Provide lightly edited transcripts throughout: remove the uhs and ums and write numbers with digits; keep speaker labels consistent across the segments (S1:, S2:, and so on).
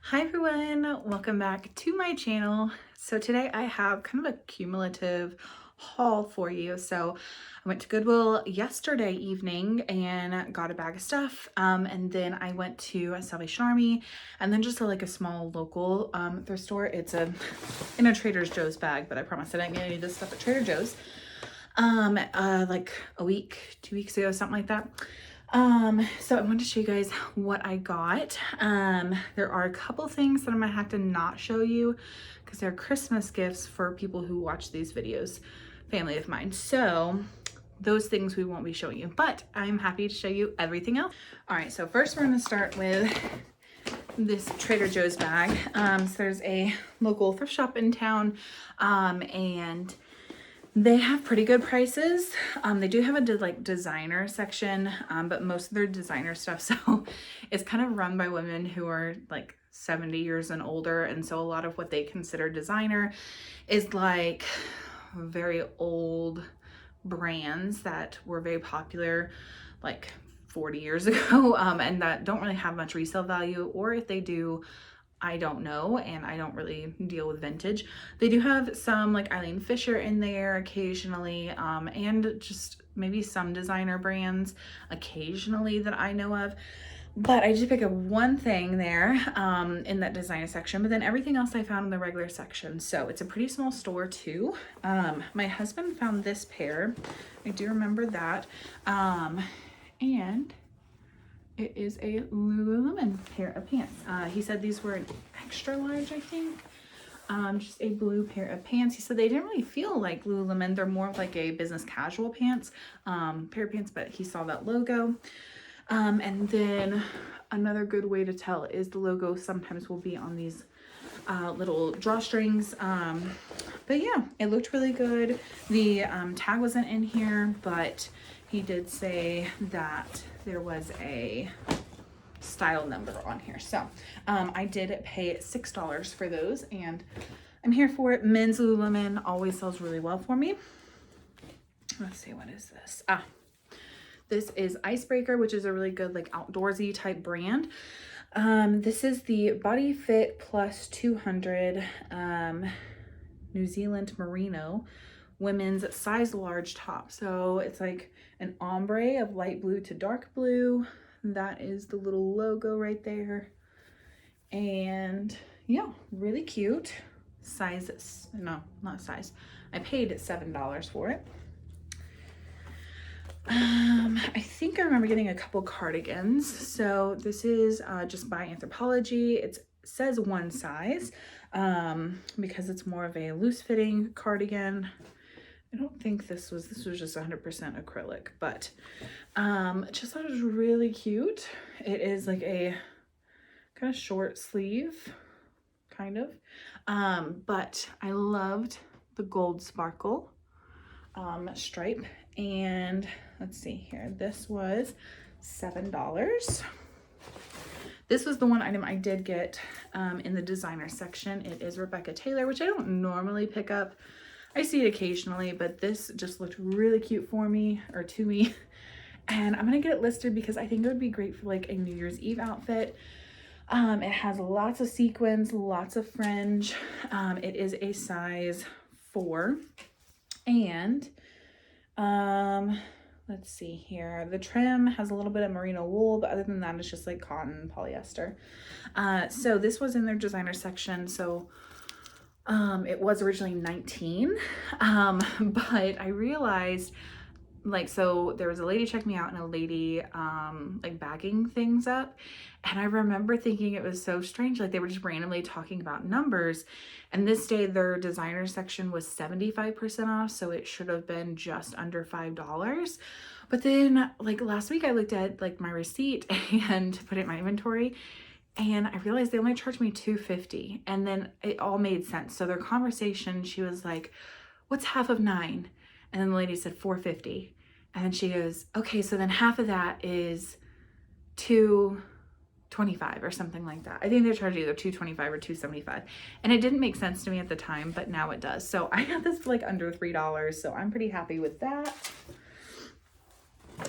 S1: Hi everyone, welcome back to my channel. So today I have kind of a cumulative haul for you. So I went to Goodwill yesterday evening and got a bag of stuff. And then I went to a Salvation Army and then just like a small local thrift store. It's in a Trader Joe's bag, but I promise I didn't get any of this stuff at Trader Joe's. Like a week, 2 weeks ago, something like that. So I wanted to show you guys what I got. There are a couple things that I'm gonna have to not show you because they're Christmas gifts for people who watch these videos, family of mine. So those things we won't be showing you, but I'm happy to show you everything else. All right, so first we're gonna start with this Trader Joe's bag. So there's a local thrift shop in town, and they have pretty good prices. They do have a designer section, but most of their designer stuff, so it's kind of run by women who are like 70 years and older. And so a lot of what they consider designer is like very old brands that were very popular like 40 years ago, and that don't really have much resale value, or if they do, I don't know, and I don't really deal with vintage. They do have some like Eileen Fisher in there occasionally, and just maybe some designer brands occasionally that I know of. But I just pick up one thing there in that designer section, but then everything else I found in the regular section. So it's a pretty small store too. My husband found this pair. I do remember that. And it is a Lululemon pair of pants. He said these were an extra large, I think. Just a blue pair of pants. He said they didn't really feel like Lululemon. They're more of like a business casual pants, pair of pants, but he saw that logo. And then another good way to tell is the logo sometimes will be on these little drawstrings. But yeah, it looked really good. The tag wasn't in here, but he did say that there was a style number on here. So I did pay $6 for those, and I'm here for it. Men's Lululemon always sells really well for me. Let's see, what is this? This is Icebreaker, which is a really good like outdoorsy type brand. This is the Body Fit Plus 200 New Zealand Merino women's size large top. So it's like an ombre of light blue to dark blue. That is the little logo right there. And yeah, really cute. Size, no, not size. I paid $7 for it. I think I remember getting a couple cardigans. So this is just by Anthropologie. It says one size because it's more of a loose fitting cardigan. I don't think this was just 100% acrylic, but just thought it was really cute. It is like a kind of short sleeve, kind of, but I loved the gold sparkle stripe. And let's see here, this was $7. This was the one item I did get in the designer section. It is Rebecca Taylor, which I don't normally pick up. I see it occasionally, but this just looked really cute for me, or to me. And I'm gonna get it listed because I think it would be great for like a New Year's Eve outfit. It has lots of sequins, lots of fringe. It is a size 4. And let's see here. The trim has a little bit of merino wool, but other than that, it's just like cotton polyester. So this was in their designer section. So it was originally $19, but I realized like, so there was a lady checking me out and a lady like bagging things up, and I remember thinking it was so strange, like they were just randomly talking about numbers, and this day their designer section was 75% off, so it should have been just under $5. But then like last week I looked at like my receipt and put it in my inventory, and I realized they only charged me $2.50, and then it all made sense. So their conversation, she was like, what's half of 9? And then the lady said $4.50. And then she goes, okay, so then half of that is $2.25 or something like that. I think they charged either $2.25 or $2.75. And it didn't make sense to me at the time, but now it does. So I got this for like under $3. So I'm pretty happy with that.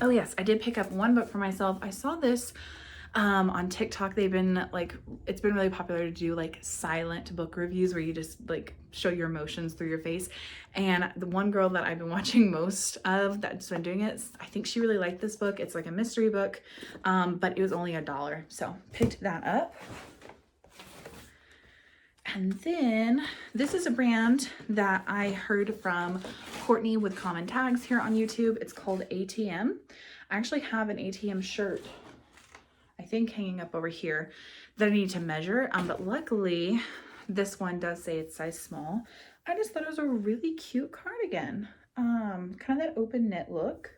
S1: Oh yes, I did pick up one book for myself. I saw this On TikTok, they've been like, it's been really popular to do like silent book reviews where you just like show your emotions through your face. And the one girl that I've been watching most of that's been doing it, I think she really liked this book. It's like a mystery book, but it was only $1. So picked that up. And then this is a brand that I heard from Courtney with Common Tags here on YouTube. It's called ATM. I actually have an ATM shirt, I think, hanging up over here that I need to measure. But luckily this one does say it's size small. I just thought it was a really cute cardigan. Kind of that open knit look.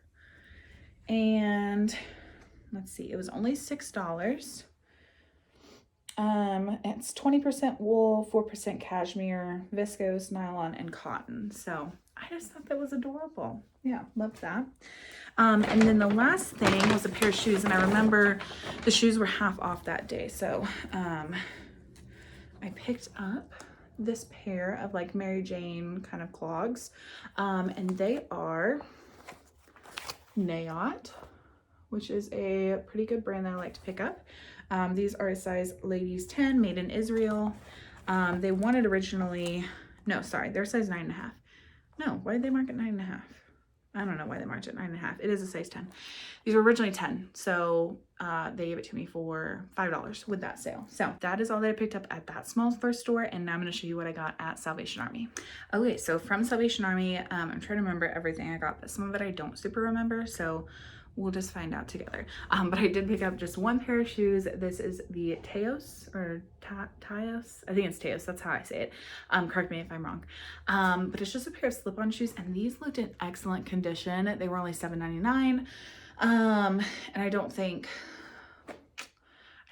S1: And let's see, it was only $6. It's 20% wool, 4% cashmere, viscose, nylon, and cotton. So I just thought that was adorable. Yeah, love that. And then the last thing was a pair of shoes, and I remember the shoes were half off that day. So I picked up this pair of like Mary Jane kind of clogs, and they are Nayot, which is a pretty good brand that I like to pick up. These are a size ladies 10, made in Israel. They wanted originally, no, sorry, they're size 9.5. No, why did they mark it 9.5? I don't know why they marked it 9.5. It is a size 10. These were originally 10, so they gave it to me for $5 with that sale. So that is all that I picked up at that small first store, and now I'm going to show you what I got at Salvation Army. Okay, so from Salvation Army, I'm trying to remember everything I got, but some of it I don't super remember, so we'll just find out together. But I did pick up just one pair of shoes. This is the Teos, or Teos. I think it's Teos. That's how I say it. Correct me if I'm wrong. But it's just a pair of slip-on shoes, and these looked in excellent condition. They were only $7.99. And I don't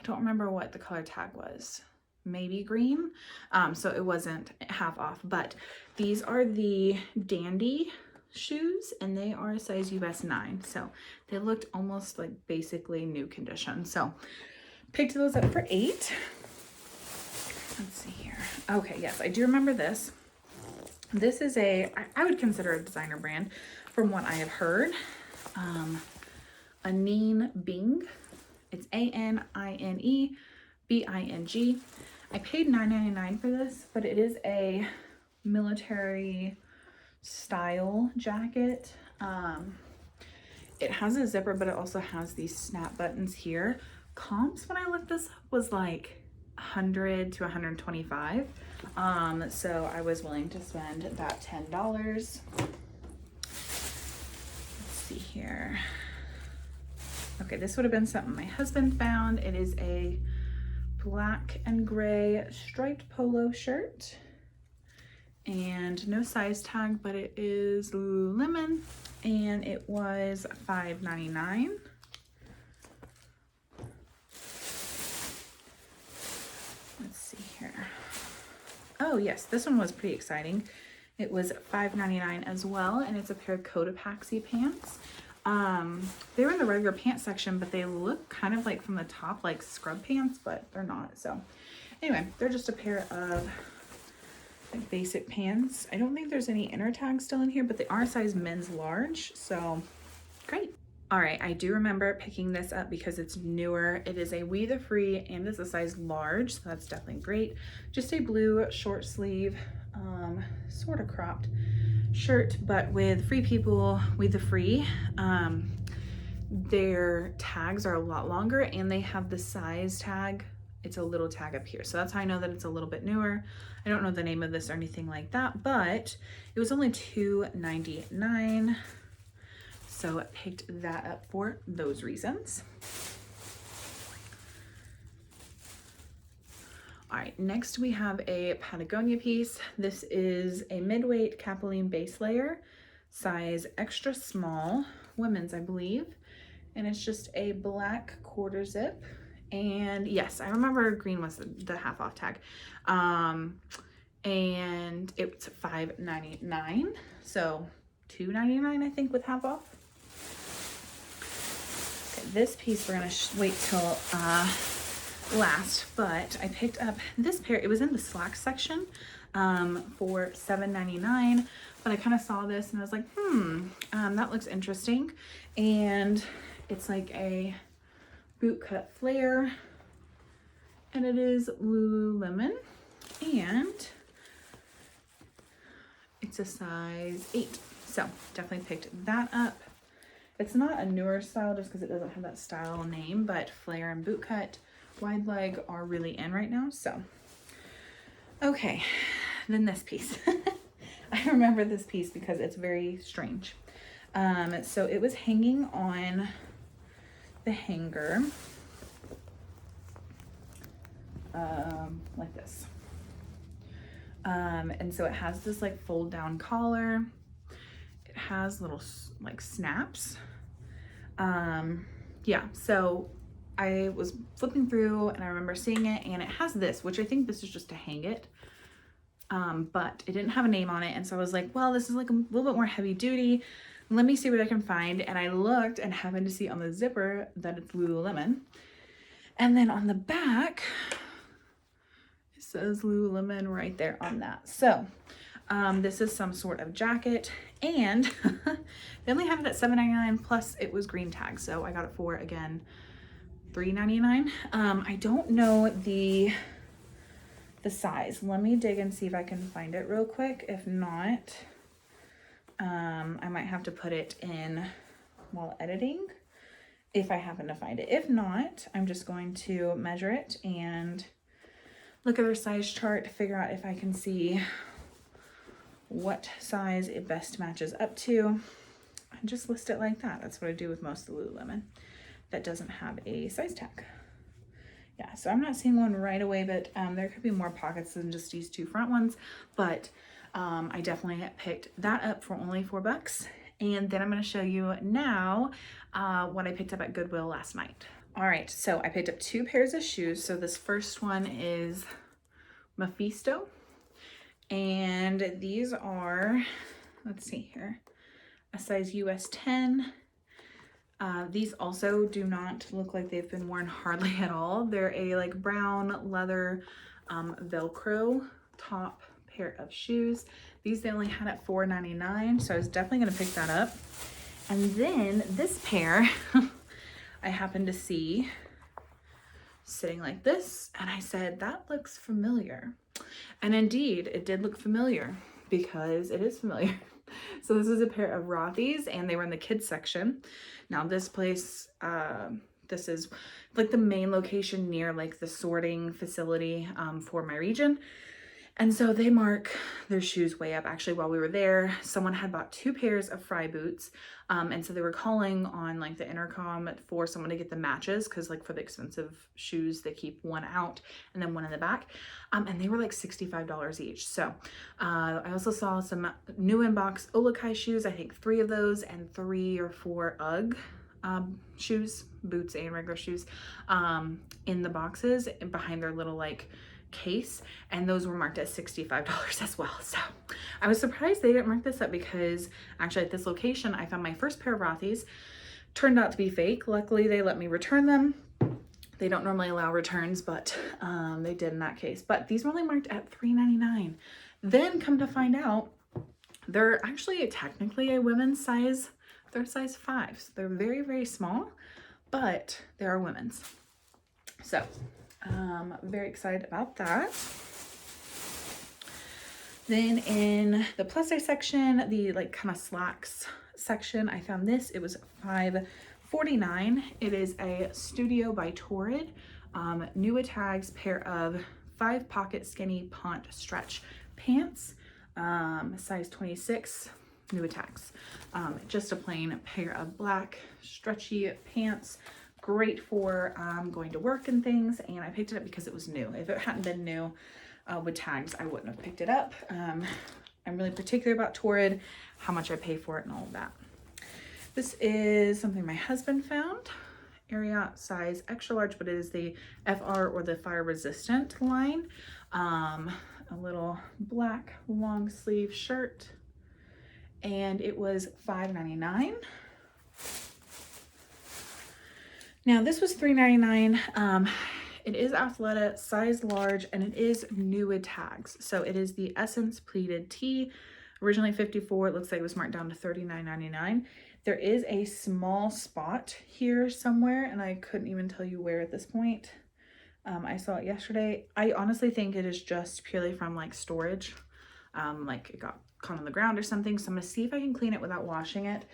S1: remember what the color tag was. Maybe green. So it wasn't half off, but these are the Dandy shoes, and they are a size US 9, so they looked almost like basically new condition. So picked those up for $8. Let's see here. Okay, yes, I do remember this. This is I would consider a designer brand from what I have heard. Anine Bing. It's ANINE BING. I paid $9.99 for this, but it is a military style jacket. It has a zipper, but it also has these snap buttons here. Comps when I looked this up was like 100 to 125. So I was willing to spend that $10. Let's see here. Okay, this would have been something my husband found. It is a black and gray striped polo shirt. And no size tag, but it is lemon, and it was $5.99. Let's see here. Oh yes, this one was pretty exciting. It was $5.99 as well, and it's a pair of Cotopaxi pants. They were in the regular pants section, but they look kind of like from the top like scrub pants, but they're not. So anyway, they're just a pair of like basic pants. I don't think there's any inner tags still in here, but they are size men's large, so great. All right, I do remember picking this up because it's newer. It is a We the Free, and it's a size large, so that's definitely great. Just a blue short sleeve, sort of cropped shirt, but with Free People, We the Free. Their tags are a lot longer, and they have the size tag. It's a little tag up here, so that's how I know that it's a little bit newer. I don't know the name of this or anything like that, but it was only $2.99, so I picked that up for those reasons. All right, next we have a Patagonia piece. This is a mid-weight Capilene base layer, size extra small, women's I believe, and it's just a black quarter zip. And yes, I remember green was the half off tag. And it's $5.99, so $2.99 I think with half off. Okay, this piece we're gonna wait till last, but I picked up this pair. It was in the slacks section for $7.99, but I kind of saw this and I was like, that looks interesting. And it's like a boot cut flare, and it is Lululemon, and it's a size 8. So definitely picked that up. It's not a newer style just because it doesn't have that style name, but flare and boot cut wide leg are really in right now. So, okay, then this piece. I remember this piece because it's very strange. So it was hanging on the hanger, like this. And so it has this like fold down collar. It has little like snaps. Yeah, so I was flipping through and I remember seeing it, and it has this, which I think this is just to hang it. But it didn't have a name on it. And so I was like, well, this is like a little bit more heavy duty. Let me see what I can find. And I looked and happened to see on the zipper that it's Lululemon. And then on the back, it says Lululemon right there on that. So this is some sort of jacket, and they only have it at $7.99 plus it was green tag. So I got it for, again, $3.99. I don't know the size. Let me dig and see if I can find it real quick. If not, I might have to put it in while editing if I happen to find it. If not, I'm just going to measure it and look at their size chart to figure out if I can see what size it best matches up to, and just list it like that. That's what I do with most of the Lululemon that doesn't have a size tag. Yeah, so I'm not seeing one right away, but there could be more pockets than just these two front ones. But I definitely picked that up for only $4. And then I'm going to show you now what I picked up at Goodwill last night. All right, so I picked up 2 pairs of shoes. So this first one is Mephisto. And these are, let's see here, a size US 10. These also do not look like they've been worn hardly at all. They're a like brown leather Velcro top pair of shoes. These they only had at $4.99, so I was definitely gonna pick that up. And then this pair I happened to see sitting like this, and I said, that looks familiar. And indeed, it did look familiar because it is familiar. So this is a pair of Rothy's, and they were in the kids section. Now this place, this is like the main location near like the sorting facility for my region. And so they mark their shoes way up. Actually, while we were there, someone had bought 2 pairs of Fry boots. And so they were calling on like the intercom for someone to get the matches, because like for the expensive shoes, they keep one out and then one in the back. And they were like $65 each. So I also saw some new inbox Olakai shoes, I think 3 of those, and 3 or 4 UGG shoes, boots and regular shoes, in the boxes behind their little like case, and those were marked at $65 as well. So I was surprised they didn't mark this up, because actually at this location I found my first pair of Rothy's, turned out to be fake. Luckily they let me return them. They don't normally allow returns, but they did in that case. But these were only marked at $3.99. Then come to find out, they're actually technically a women's size. They're size 5, so they're very, very small, but they are women's. So very excited about that. Then in the plus size section, the like kind of slacks section, I found this. It was $5.49. It is a Studio by Torrid Nua Tags pair of 5-pocket skinny pant stretch pants, size 26, Nua Tags. Just a plain pair of black stretchy pants. Great for going to work and things, and I picked it up because it was new. If it hadn't been new with tags, I wouldn't have picked it up. I'm really particular about Torrid, how much I pay for it and all of that. This is something my husband found, Ariat size extra large, but it is the FR or the fire resistant line. A little black long sleeve shirt, and it was $5.99. Now this was $3.99. It is Athleta, size large, and it is Nua Tags. So it is the Essence pleated tee, originally $54. It looks like it was marked down to $39.99. There is a small spot here somewhere, and I couldn't even tell you where at this point. I saw it yesterday. I honestly think it is just purely from like storage. Like it got caught on the ground or something. So I'm gonna see if I can clean it without washing it,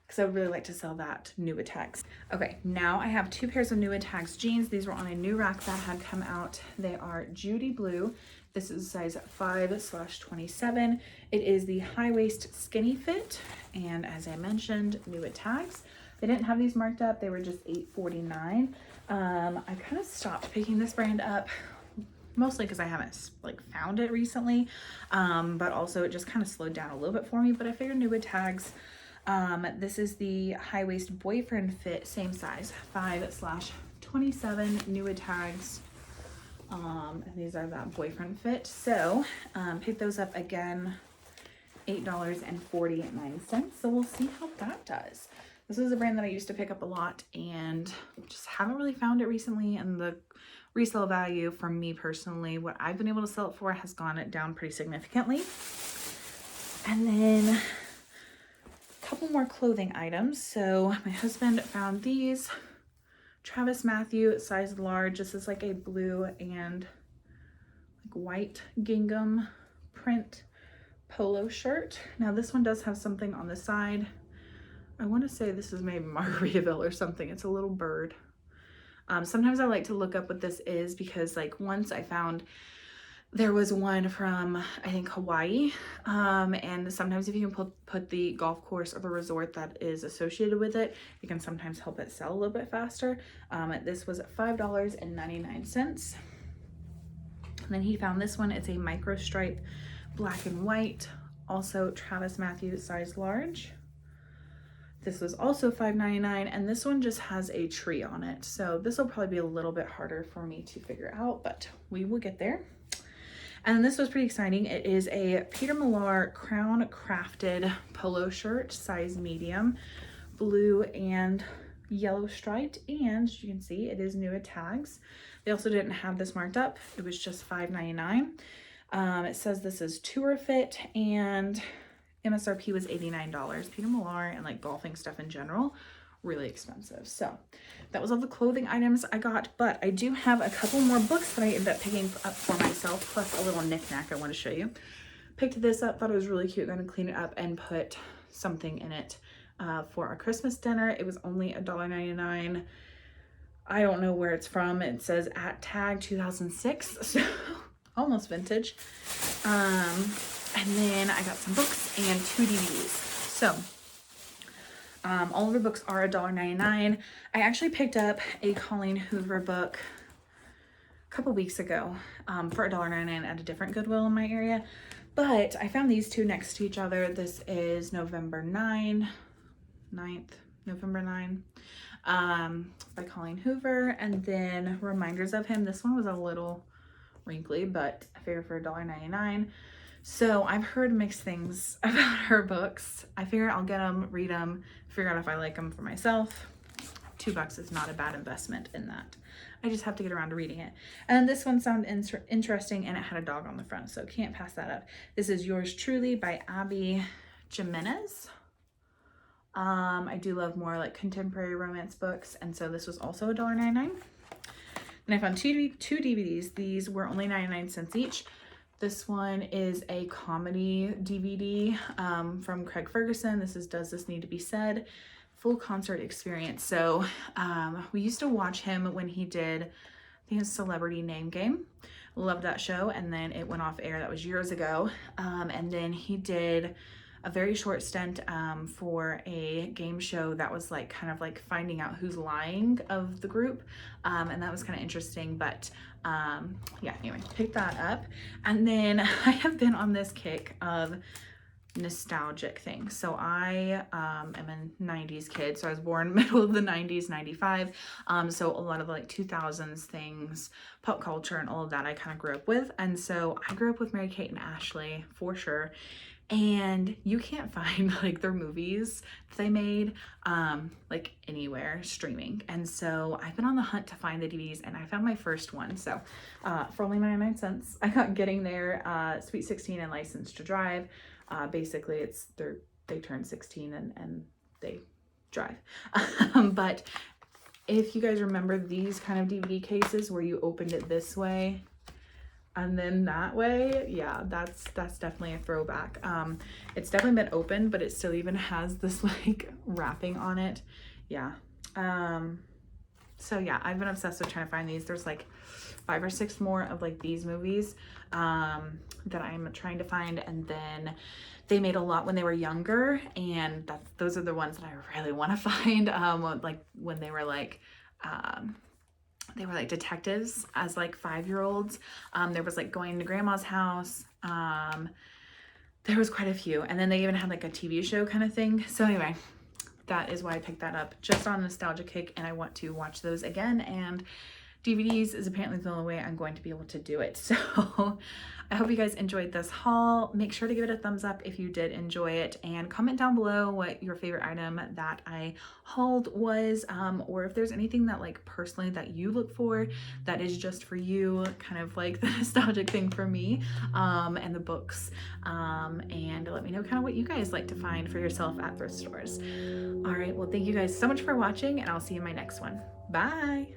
S1: because I would really like to sell that New Tags. Okay, now I have 2 pairs of New Tags jeans. These were on a new rack that had come out. They are Judy Blue. This is size 5/27. It is the high waist skinny fit. And as I mentioned, New Tags. They didn't have these marked up. They were just $8.49. I kind of stopped picking this brand up, mostly because I haven't like found it recently. But also it just kind of slowed down a little bit for me, but I figured New Tags. This is the high waist boyfriend fit, same size, 5/27 New Tags. And these are that boyfriend fit. So, pick those up again, $8.49. So we'll see how that does. This is a brand that I used to pick up a lot and just haven't really found it recently. And the resale value for me personally, what I've been able to sell it for, has gone down pretty significantly. And then a couple more clothing items. So my husband found these. Travis Matthew, size large. This is like a blue and like white gingham print polo shirt. Now this one does have something on the side. I want to say this is maybe Margaritaville or something. It's a little bird. Sometimes I like to look up what this is, because like once I found there was one from, I think, Hawaii. And sometimes if you can put the golf course or the resort that is associated with it, you can sometimes help it sell a little bit faster. This was $5.99. And then he found this one. It's a micro stripe black and white, also Travis Matthew, size large. This was also $5.99, and this one just has a tree on it. So this will probably be a little bit harder for me to figure out, but we will get there. And this was pretty exciting. It is a Peter Millar crown crafted polo shirt, size medium, blue and yellow striped. And as you can see, it is New Tags. They also didn't have this marked up. It was just $5.99. It says this is tour fit, and MSRP was $89. Peter Millar and like golfing stuff in general, really expensive. So that was all the clothing items I got, but I do have a couple more books that I ended up picking up for myself, plus a little knickknack I want to show you. Picked this up, thought it was really cute. Going to clean it up and put something in it for our Christmas dinner. It was only $1.99. I don't know where it's from. It says at tag 2006, so almost vintage. And then I got some books and 2 DVDs. So all of the books are $1.99. I actually picked up a Colleen Hoover book a couple weeks ago for $1.99 at a different Goodwill in my area. But I found these 2 next to each other. This is November 9 by Colleen Hoover. And then Reminders of Him. This one was a little wrinkly, but I figured for $1.99. So I've heard mixed things about her books. I figure I'll get them, read them, figure out if I like them for myself. $2 is not a bad investment in that. I just have to get around to reading it. And this one sounded interesting, and it had a dog on the front, so can't pass that up. This is Yours Truly by Abby Jimenez. I do love more like contemporary romance books, and so this was also $1.99. And I found two DVDs. These were only 99 cents each. This one is a comedy DVD from Craig Ferguson. This is Does This Need to Be Said? Full concert experience. So we used to watch him when he did, I think it's Celebrity Name Game. Loved that show. And then it went off air. That was years ago. And then he did a very short stint for a game show that was like kind of like finding out who's lying of the group. And that was kind of interesting, but yeah, anyway, picked that up. And then I have been on this kick of nostalgic things. So I am a 90s kid. So I was born middle of the 90s, 95. So a lot of the like 2000s things, pop culture and all of that I kind of grew up with. And so I grew up with Mary-Kate and Ashley for sure. And you can't find like their movies that they made like anywhere streaming. And so I've been on the hunt to find the DVDs, and I found my first one. So for only 99 cents, I got Getting There, Sweet 16 and License to Drive. Basically it's they turned 16 and they drive. But if you guys remember these kind of DVD cases where you opened it this way and then that way, yeah, that's definitely a throwback. It's definitely been opened, but it still even has this like wrapping on it. Yeah. So yeah, I've been obsessed with trying to find these. There's like 5 or 6 more of like these movies that I'm trying to find, and then they made a lot when they were younger, and those are the ones that I really want to find. Like when they were like detectives as like 5-year-olds. There was like going to grandma's house. There was quite a few, and then they even had like a TV show kind of thing. So anyway, that is why I picked that up, just on nostalgia kick, and I want to watch those again, and DVDs is apparently the only way I'm going to be able to do it. So I hope you guys enjoyed this haul. Make sure to give it a thumbs up if you did enjoy it, and comment down below what your favorite item that I hauled was, or if there's anything that like personally that you look for that is just for you, kind of like the nostalgic thing for me, and the books, and let me know kind of what you guys like to find for yourself at thrift stores. All right, well, thank you guys so much for watching, and I'll see you in my next one. Bye.